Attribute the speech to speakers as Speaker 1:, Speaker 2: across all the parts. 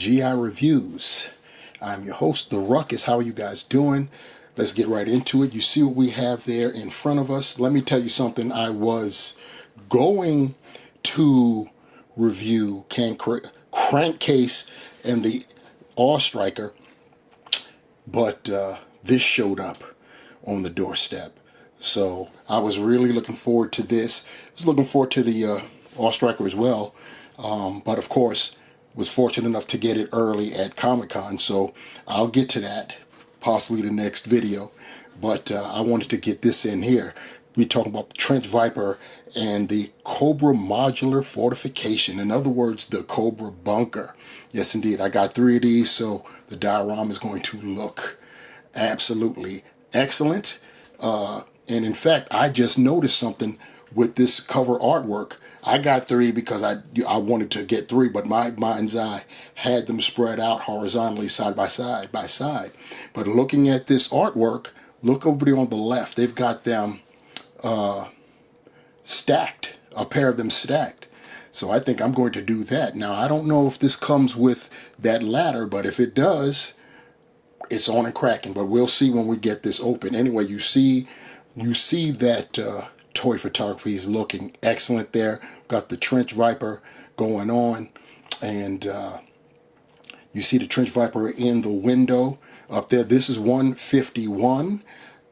Speaker 1: GI Reviews. I'm your host, The Ruckus. How are you guys doing? Let's get right into it. You see what we have there in front of us. Let me tell you something. I was going to review Crankcase and the Awe Striker, but this showed up on the doorstep. So I was really looking forward to this. I was looking forward to the Awe Striker as well. But of course, was fortunate enough to get it early at Comic-Con. So I'll get to that possibly the next video. But I wanted to get this in here. We talk about the Trench Viper and the Cobra Modular Fortification. In other words, the Cobra Bunker. Yes, indeed. I got 3 of these, so the diorama is going to look absolutely excellent. And in fact, I just noticed something with this cover artwork. I got 3 because I wanted to get 3, but my mind's eye had them spread out horizontally side by side But looking at this artwork, look over there on the left. They've got them stacked, a pair of them stacked. So I think I'm going to do that. Now, I don't know if this comes with that ladder, but if it does, it's on and cracking. But we'll see when we get this open. Anyway, you see that toy photography is looking excellent there. Got the Trench Viper going on, and you see the Trench Viper in the window up there. This is 151,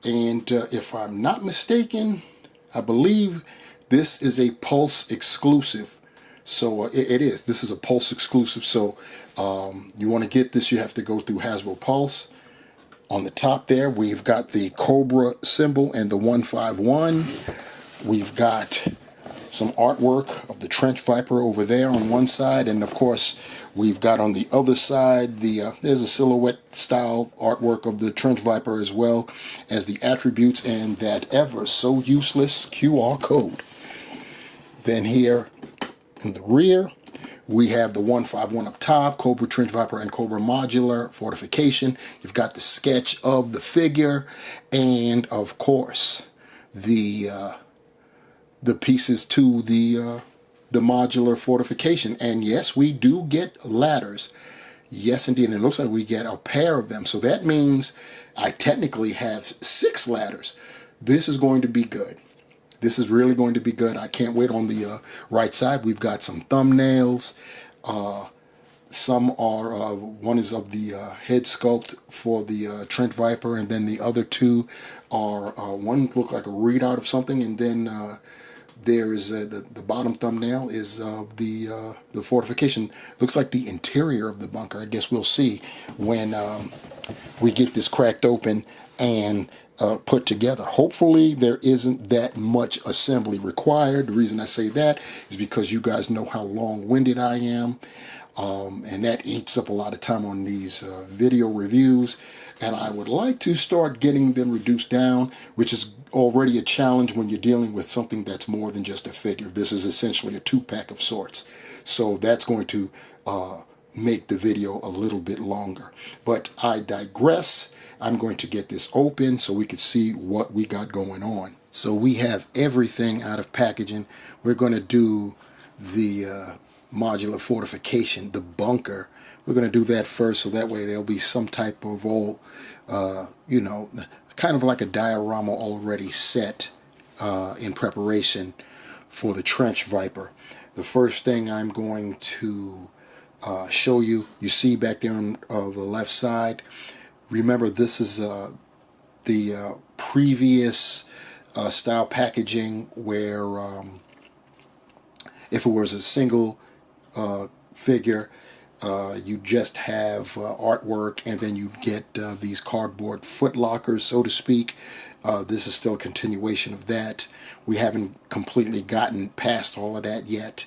Speaker 1: and if I'm not mistaken, I believe this is a Pulse exclusive. So it is. This is a Pulse exclusive. So you want to get this, you have to go through Hasbro Pulse. On the top there, we've got the Cobra symbol and the 151. We've got some artwork of the Trench Viper over there on one side, and of course we've got on the other side there's a silhouette style artwork of the Trench Viper, as well as the attributes and that ever so useless QR code. Then here in the rear, we have the 151 up top, Cobra, Trench Viper, and Cobra Modular Fortification. You've got the sketch of the figure, and of course the pieces to the modular fortification. And yes, we do get ladders. Yes, indeed. And it looks like we get a pair of them. So that means I technically have 6 ladders. This is going to be good. This is really going to be good. I can't wait. On the right side, we've got some thumbnails. Some are, one is of the head sculpt for the Trench Viper, and then the other 2 are, one look like a readout of something, and then there is the bottom thumbnail is the fortification. Looks like the interior of the bunker. I guess we'll see when we get this cracked open and put together. Hopefully there isn't that much assembly required. The reason I say that is because you guys know how long-winded I am, and that eats up a lot of time on these video reviews, and I would like to start getting them reduced down, which is already a challenge when you're dealing with something that's more than just a figure. This is essentially a 2-pack of sorts, so that's going to make the video a little bit longer. But I digress. I'm going to get this open so we can see what we got going on. So we have everything out of packaging. We're going to do the modular fortification, the bunker. We're going to do that first, so that way there'll be some type of you know, kind of like a diorama already set in preparation for the Trench Viper. The first thing I'm going to show you, you see back there on the left side, remember this is the previous style packaging where if it was a single figure, you just have artwork, and then you get these cardboard foot lockers, so to speak. This is still a continuation of that. We haven't completely gotten past all of that yet.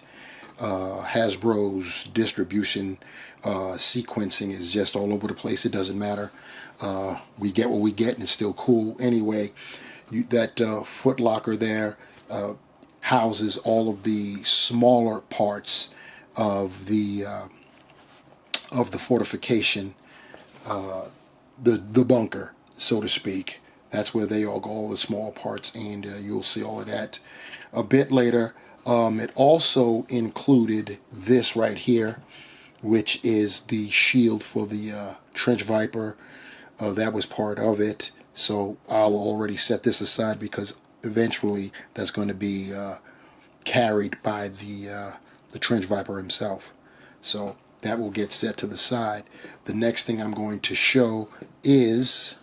Speaker 1: Hasbro's distribution sequencing is just all over the place. It doesn't matter. We get what we get, and it's still cool. Anyway, that foot locker there houses all of the smaller parts of the fortification, the bunker, so to speak. That's where they all go, all the small parts, and you'll see all of that a bit later. It also included this right here, which is the shield for the Trench Viper. That was part of it. So I'll already set this aside because eventually that's going to be carried by the Trench Viper himself. So that will get set to the side. The next thing I'm going to show is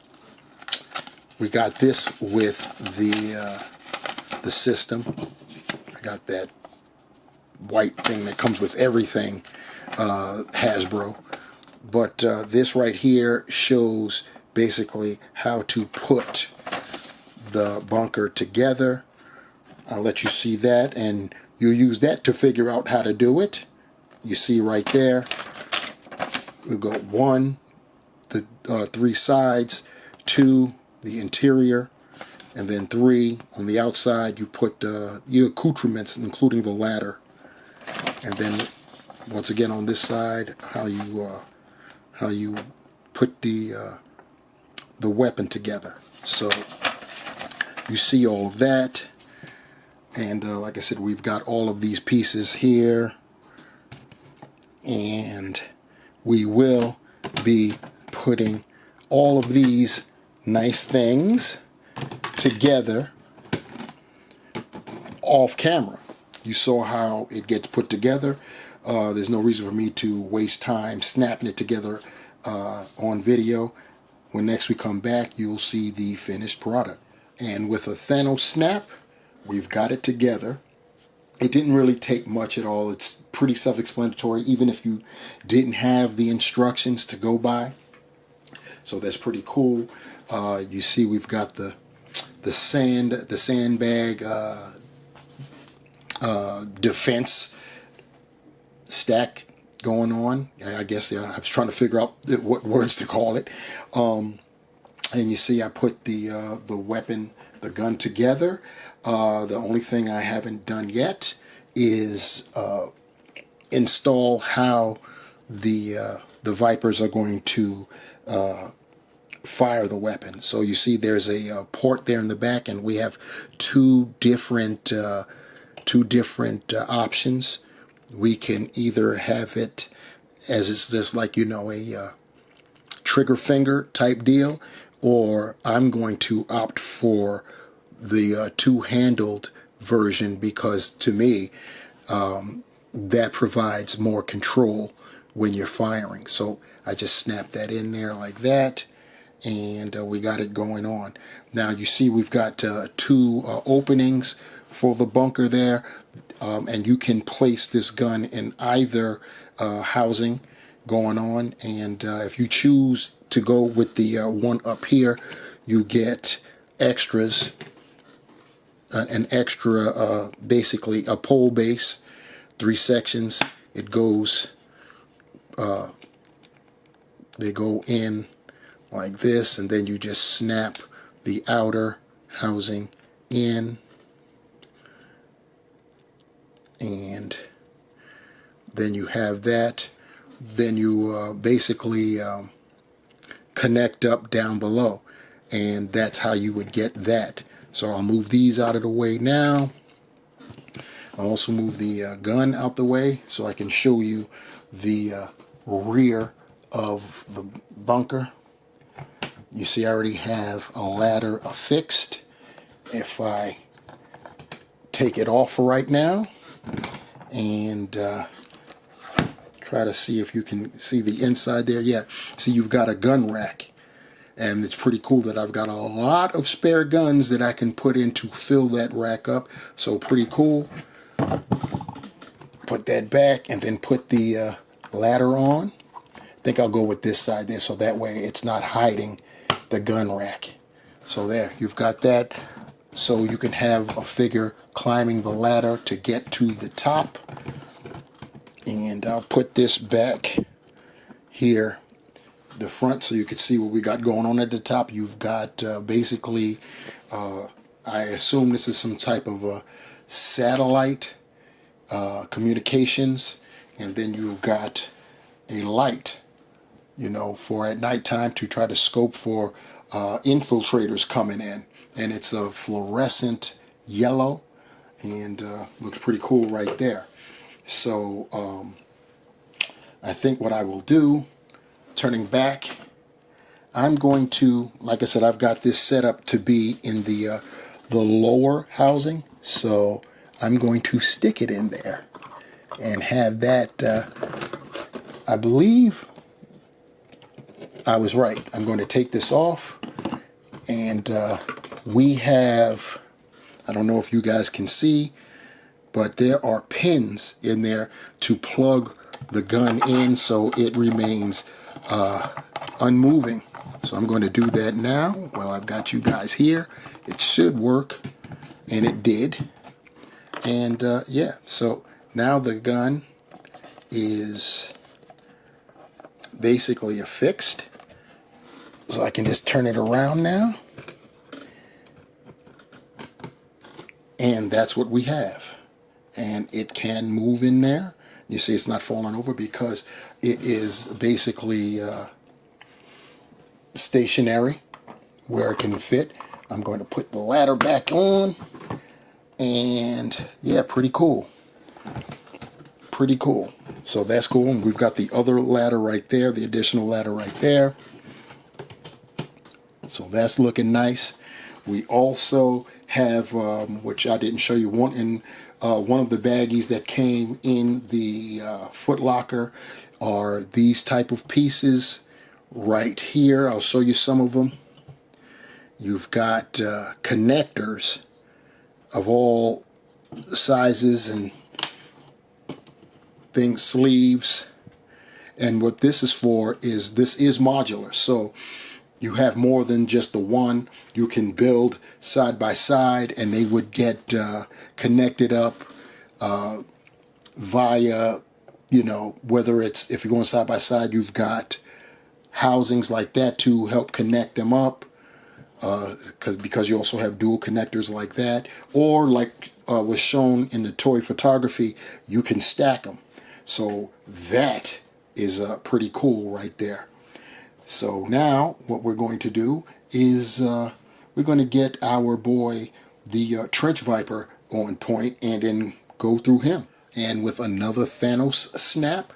Speaker 1: we got this with the system. I got that white thing that comes with everything, Hasbro. But this right here shows basically how to put the bunker together. I'll let you see that, and you'll use that to figure out how to do it. You see right there, we'll go 1, the 3 sides, 2, the interior, and then 3 on the outside. You put your accoutrements, including the ladder, and then once again on this side, how you put the weapon together. So you see all of that, and like I said, we've got all of these pieces here, and we will be putting all of these nice things together off camera. You saw how it gets put together. There's no reason for me to waste time snapping it together on video. When next we come back, you'll see the finished product. And with a Thanos snap, we've got it together. It didn't really take much at all. It's pretty self-explanatory, even if you didn't have the instructions to go by. So that's pretty cool. You see, we've got the sandbag defense stack going on. I guess I was trying to figure out what words to call it. And you see, I put the weapon, the gun together. The only thing I haven't done yet is install how the Vipers are going to fire the weapon. So you see, there's a port there in the back, and we have two different options. We can either have it as it's just like, you know, a trigger finger type deal, or I'm going to opt for the two-handled version because to me that provides more control when you're firing. So I just snap that in there like that, and we got it going on. Now you see we've got two openings for the bunker there, and you can place this gun in either housing going on, and if you choose to go with the one up here, you get extras, an extra basically a pole base, 3 sections. It goes they go in like this, and then you just snap the outer housing in, and then you have that. Then you basically connect up down below, and that's how you would get that. So I'll move these out of the way now. I'll also move the gun out the way so I can show you the rear of the bunker. You see, I already have a ladder affixed. If I take it off for right now and try to see if you can see the inside there. Yeah, see, you've got a gun rack, and it's pretty cool that I've got a lot of spare guns that I can put in to fill that rack up. So pretty cool. Put that back and then put the ladder on. I think I'll go with this side there, so that way it's not hiding the gun rack. So there, you've got that, so you can have a figure climbing the ladder to get to the top. And I'll put this back here, the front, so you can see what we got going on at the top. You've got basically, I assume this is some type of a satellite communications, and then you've got a light, you know, for at nighttime to try to scope for infiltrators coming in, and it's a fluorescent yellow, and looks pretty cool right there. So I think what I will do, turning back, I'm going to, like I said, I've got this set up to be in the lower housing, so I'm going to stick it in there and have that. I believe I was right. I'm going to take this off, and we have, I don't know if you guys can see, but there are pins in there to plug the gun in so it remains unmoving. So I'm going to do that now while I've got you guys here. It should work, and it did. And yeah, so now the gun is basically affixed. So I can just turn it around now. And that's what we have. And it can move in there. You see it's not falling over because it is basically stationary where it can fit. I'm going to put the ladder back on. And yeah, pretty cool. Pretty cool. So that's cool. And we've got the other ladder right there, the additional ladder right there. So that's looking nice. We also have, which I didn't show you, one of the baggies that came in the Foot Locker are these type of pieces right here. I'll show you some of them. You've got connectors of all sizes and things, sleeves. And what this is for is this is modular. So you have more than just the one. You can build side by side, and they would get connected up via, you know, whether it's, if you're going side by side, you've got housings like that to help connect them up, because you also have dual connectors like that, or like was shown in the toy photography, you can stack them. So that is pretty cool right there. So now what we're going to do is we're going to get our boy, the Trench Viper, on point and then go through him. And with another Thanos snap,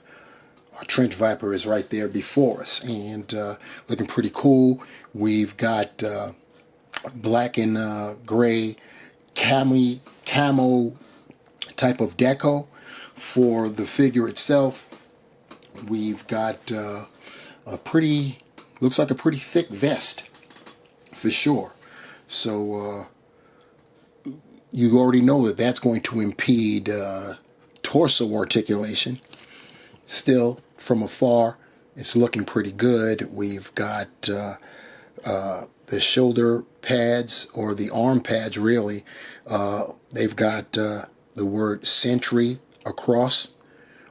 Speaker 1: our Trench Viper is right there before us and looking pretty cool. We've got black and gray camo type of deco for the figure itself. We've got a pretty, looks like a pretty thick vest for sure. So you already know that that's going to impede torso articulation. Still, from afar, it's looking pretty good. We've got the shoulder pads, or the arm pads really. They've got the word Sentry across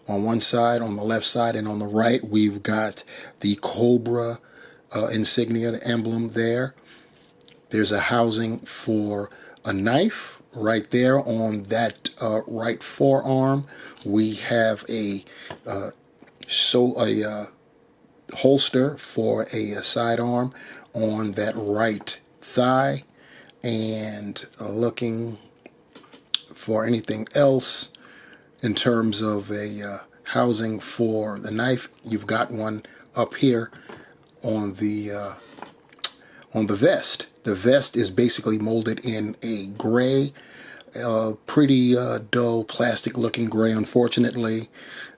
Speaker 1: on one side, on the left side, and on the right we've got the Cobra insignia, the emblem there. There's a housing for a knife right there on that right forearm. We have a holster for a sidearm on that right thigh, and looking for anything else in terms of a housing for the knife. You've got one up here on the vest. The vest is basically molded in a gray, pretty dull plastic looking gray, unfortunately,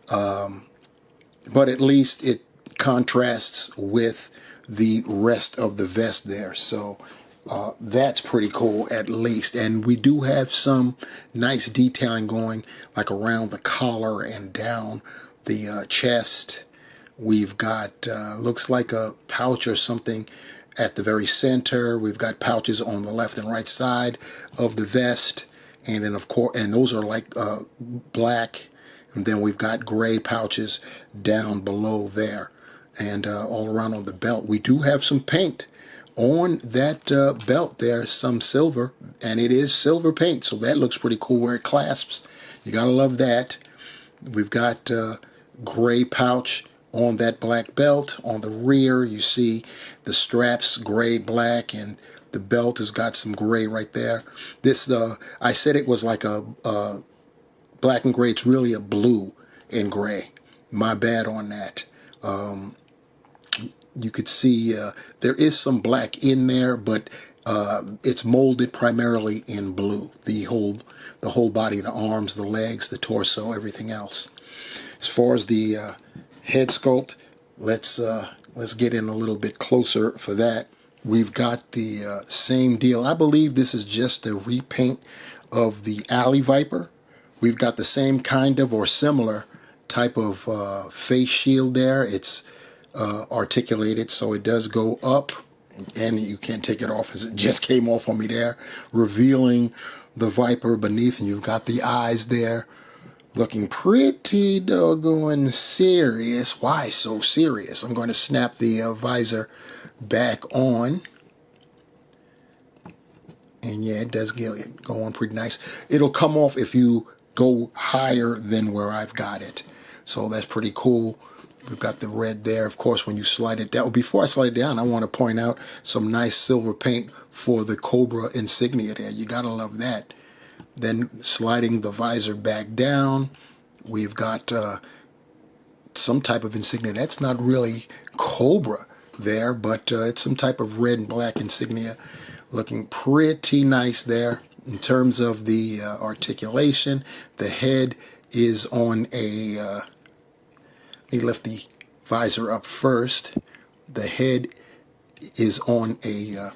Speaker 1: but at least it contrasts with the rest of the vest there. So that's pretty cool at least. And we do have some nice detailing going, like around the collar and down the chest. We've got looks like a pouch or something at the very center. We've got pouches on the left and right side of the vest, and then of course, and those are like black, and then we've got gray pouches down below there, and all around on the belt. We do have some paint on that belt there, some silver, and it is silver paint, so that looks pretty cool where it clasps. You gotta love that. We've got gray pouch on that black belt. On the rear, you see the straps gray, black, and the belt has got some gray right there. This, I said it was like a black and gray. It's really a blue and gray. My bad on that. You could see there is some black in there, but it's molded primarily in blue. The whole body, the arms, the legs, the torso, everything else. As far as the head sculpt, let's get in a little bit closer for that. We've got the same deal. I believe this is just a repaint of the Alley Viper. We've got the same kind of or similar type of face shield there. It's articulated, so it does go up, and you can't take it off as it just came off on me there, revealing the Viper beneath, and you've got the eyes there looking pretty doggone serious. Why so serious? I'm going to snap the visor back on, and yeah, it does go on pretty nice. It'll come off if you go higher than where I've got it, so that's pretty cool. We've got the red there. Of course, when you slide it down, before I slide it down, I want to point out some nice silver paint for the Cobra insignia there. You gotta love that. Then sliding the visor back down, we've got some type of insignia. That's not really Cobra there, but it's some type of red and black insignia. Looking pretty nice there. In terms of the articulation, the head is on a... let me lift the visor up first. The head is on a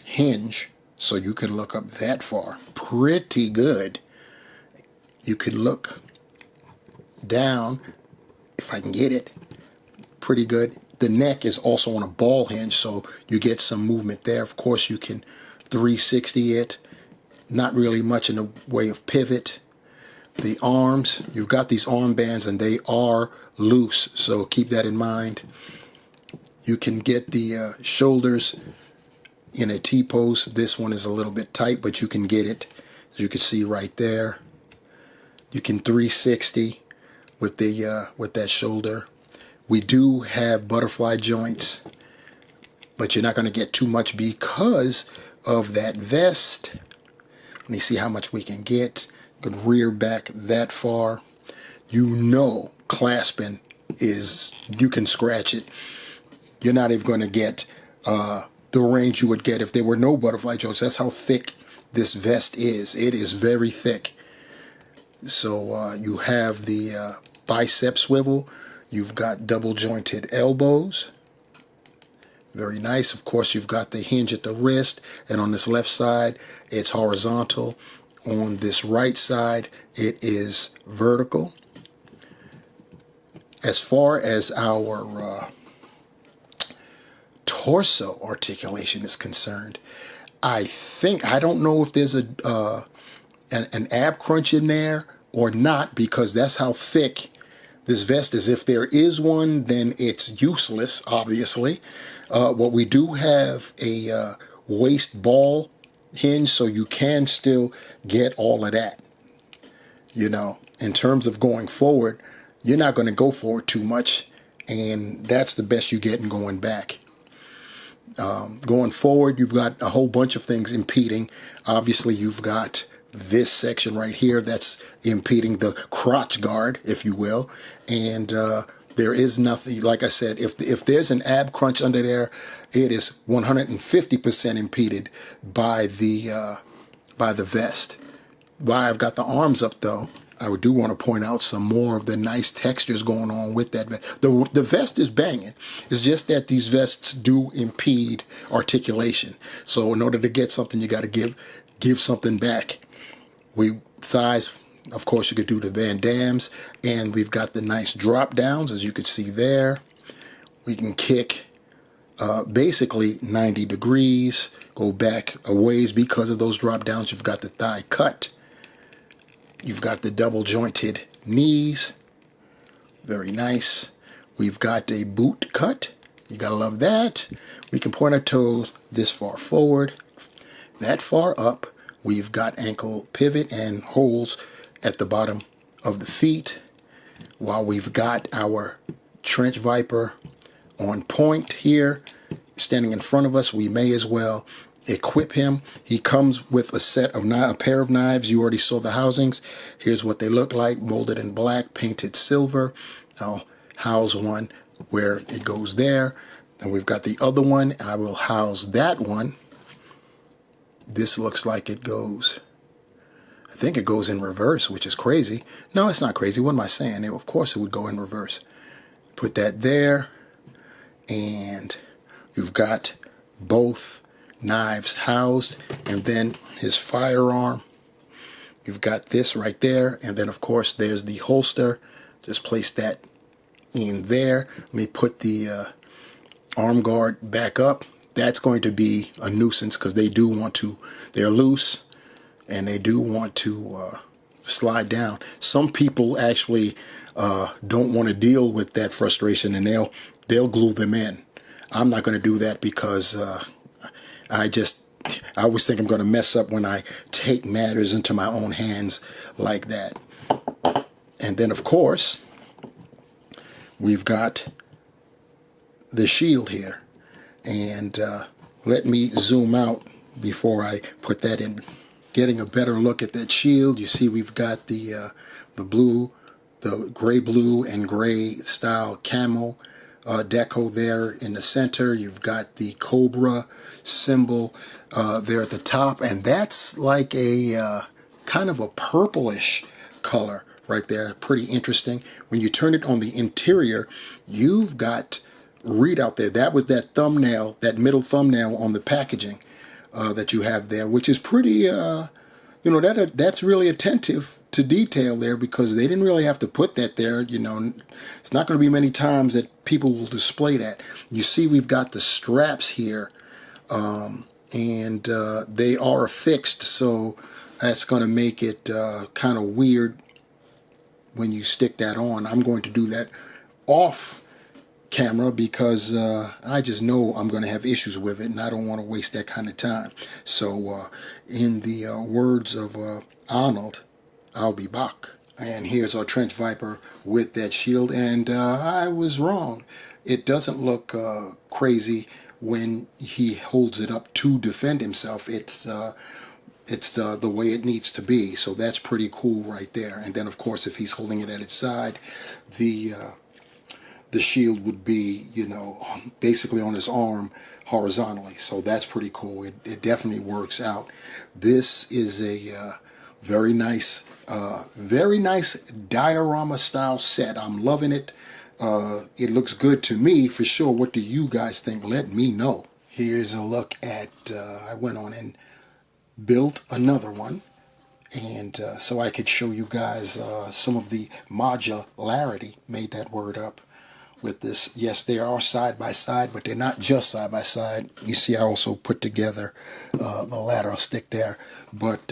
Speaker 1: hinge, so you can look up that far. Pretty good. You can look down, if I can get it. Pretty good. The neck is also on a ball hinge, so you get some movement there. Of course, you can 360 it. Not really much in the way of pivot. The arms, you've got these armbands and they are loose, so keep that in mind. You can get the shoulders in a T-pose. This one is a little bit tight, but you can get it. As you can see right there. You can 360 with the with that shoulder. We do have butterfly joints, but you're not going to get too much because of that vest. Let me see how much we can get. Could rear back that far. You know, clasping is, you can scratch it. You're not even going to get the range you would get if there were no butterfly joints. That's how thick this vest is. It is very thick. So you have the bicep swivel. You've got double jointed elbows. Very nice. Of course, you've got the hinge at the wrist, and on this left side, it's horizontal. On this right side, it is vertical. As far as our torso articulation is concerned, I don't know if there's an ab crunch in there or not, because that's how thick this vest is. If there is one, then it's useless, obviously. What we do have a waist ball hinge, so you can still get all of that. You know, in terms of going forward, you're not going to go forward too much, and that's the best you get in going back. Going forward, you've got a whole bunch of things impeding. Obviously, you've got this section right here that's impeding the crotch guard, if you will, and there is nothing, like I said, if there's an ab crunch under there, it is 150% impeded by the vest. While I've got the arms up though, I do want to point out some more of the nice textures going on with that vest. The vest is banging. It's just that these vests do impede articulation. So in order to get something, you got to give something back. Thighs, of course, you could do the Van Dams, and we've got the nice drop downs, as you could see there. We can kick basically 90 degrees, go back a ways because of those drop downs. You've got the thigh cut. You've got the double jointed knees. Very nice. We've got a boot cut. You gotta love that. We can point our toes this far forward, that far up. We've got ankle pivot and holes at the bottom of the feet. While we've got our Trench Viper on point here, standing in front of us, we may as well equip him. He comes with a pair of knives. You already saw the housings. Here's what they look like: molded in black, painted silver. I'll house one where it goes there. And we've got the other one. I will house that one. This looks like it goes, I think it goes in reverse, which is crazy. No, it's not crazy. What am I saying? Of course it would go in reverse. Put that there. And you've got both knives housed. And then his firearm. You've got this right there. And then, of course, there's the holster. Just place that in there. Let me put the arm guard back up. That's going to be a nuisance because they do want to, they're loose and they do want to slide down. Some people actually don't want to deal with that frustration, and they'll glue them in. I'm not going to do that because I always think I'm going to mess up when I take matters into my own hands like that. And then, of course, we've got the shield here. And let me zoom out before I put that in. Getting a better look at that shield, you see we've got the blue, the gray blue and gray style camo deco there in the center. You've got the Cobra symbol there at the top, and that's like a kind of a purplish color right there. Pretty interesting. When you turn it on the interior, you've got readout there. That was that thumbnail, that middle thumbnail on the packaging that you have there, which is pretty, that's really attentive to detail there, because they didn't really have to put that there. It's not going to be many times that people will display that. You see we've got the straps here, and they are affixed, so that's going to make it kind of weird when you stick that on. I'm going to do that off camera because I just know I'm going to have issues with it, and I don't want to waste that kind of time. So in the words of Arnold, I'll be back. And here's our Trench Viper with that shield, and I was wrong. It doesn't look crazy when he holds it up to defend himself. It's the way it needs to be, so that's pretty cool right there. And then, of course, if he's holding it at its side, the shield would be, basically on his arm horizontally. So that's pretty cool. It definitely works out. This is a very nice diorama style set. I'm loving it. It looks good to me for sure. What do you guys think? Let me know. Here's a look at, I went on and built another one. And so I could show you guys some of the modularity, made that word up, with this. Yes, they are side by side, but they're not just side by side. You see, I also put together the lateral stick there, but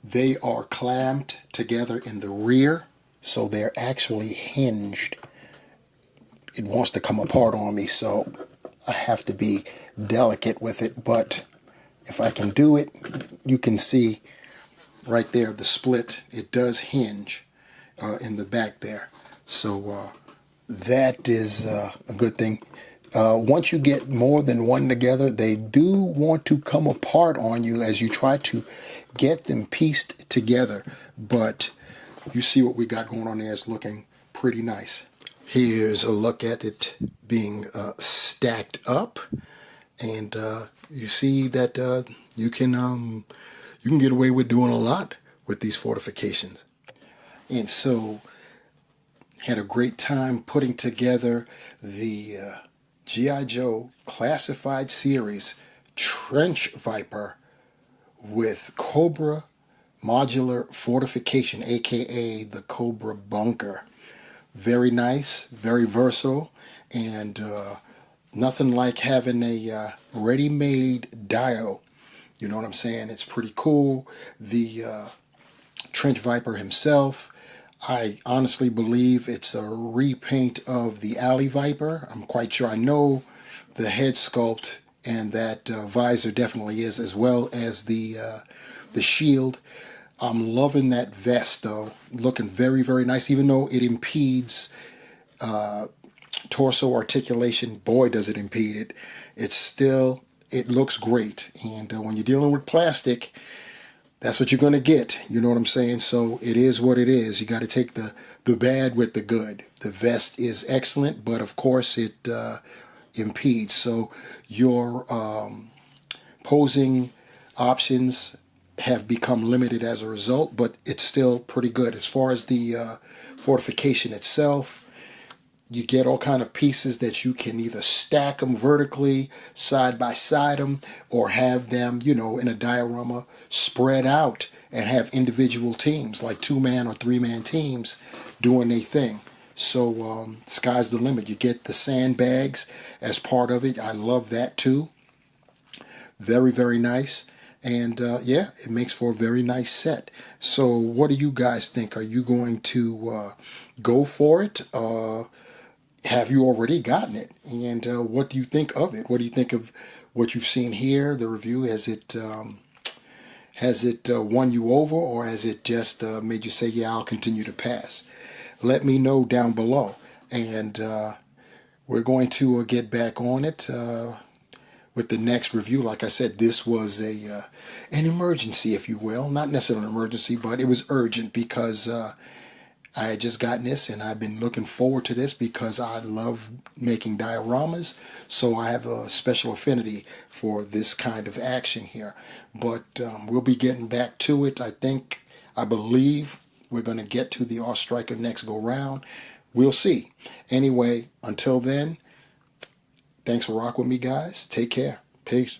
Speaker 1: they are clamped together in the rear, so they're actually hinged. It wants to come apart on me, so I have to be delicate with it, but if I can do it, you can see right there the split. It does hinge in the back there, so that is a good thing. Once you get more than one together, they do want to come apart on you as you try to get them pieced together. But you see what we got going on there is looking pretty nice. Here's a look at it being stacked up, and you see that you can get away with doing a lot with these fortifications. And so, had a great time putting together the G.I. Joe Classified Series Trench Viper with Cobra Modular Fortification, aka the Cobra Bunker. Very nice, very versatile, and nothing like having a ready-made dio. You know what I'm saying? It's pretty cool. The Trench Viper himself, I honestly believe it's a repaint of the Alley Viper. I'm quite sure. I know the head sculpt and that visor definitely is, as well as the shield. I'm loving that vest, though. Looking very, very nice, even though it impedes torso articulation. Boy, does it impede it. It looks great. And when you're dealing with plastic, that's what you're going to get. You know what I'm saying? So it is what it is. You got to take the bad with the good. The vest is excellent, but of course it impedes. So your posing options have become limited as a result, but it's still pretty good. As far as the fortification itself, you get all kind of pieces that you can either stack them vertically, side by side them, or have them, you know, in a diorama spread out and have individual teams, like 2-man or 3-man teams doing their thing. So sky's the limit. You get the sandbags as part of it. I love that too. Very, very nice. And yeah, it makes for a very nice set. So what do you guys think? Are you going to go for it? Have you already gotten it? And what do you think of it? What do you think of what you've seen here, the review? Has it won you over, or has it just made you say, yeah, I'll continue to pass? Let me know down below. And we're going to get back on it with the next review. Like I said, this was an emergency, if you will. Not necessarily an emergency, but it was urgent because I had just gotten this, and I've been looking forward to this because I love making dioramas. So I have a special affinity for this kind of action here. But we'll be getting back to it. I believe we're going to get to the Striker next go round. We'll see. Anyway, until then, thanks for rocking with me, guys. Take care. Peace.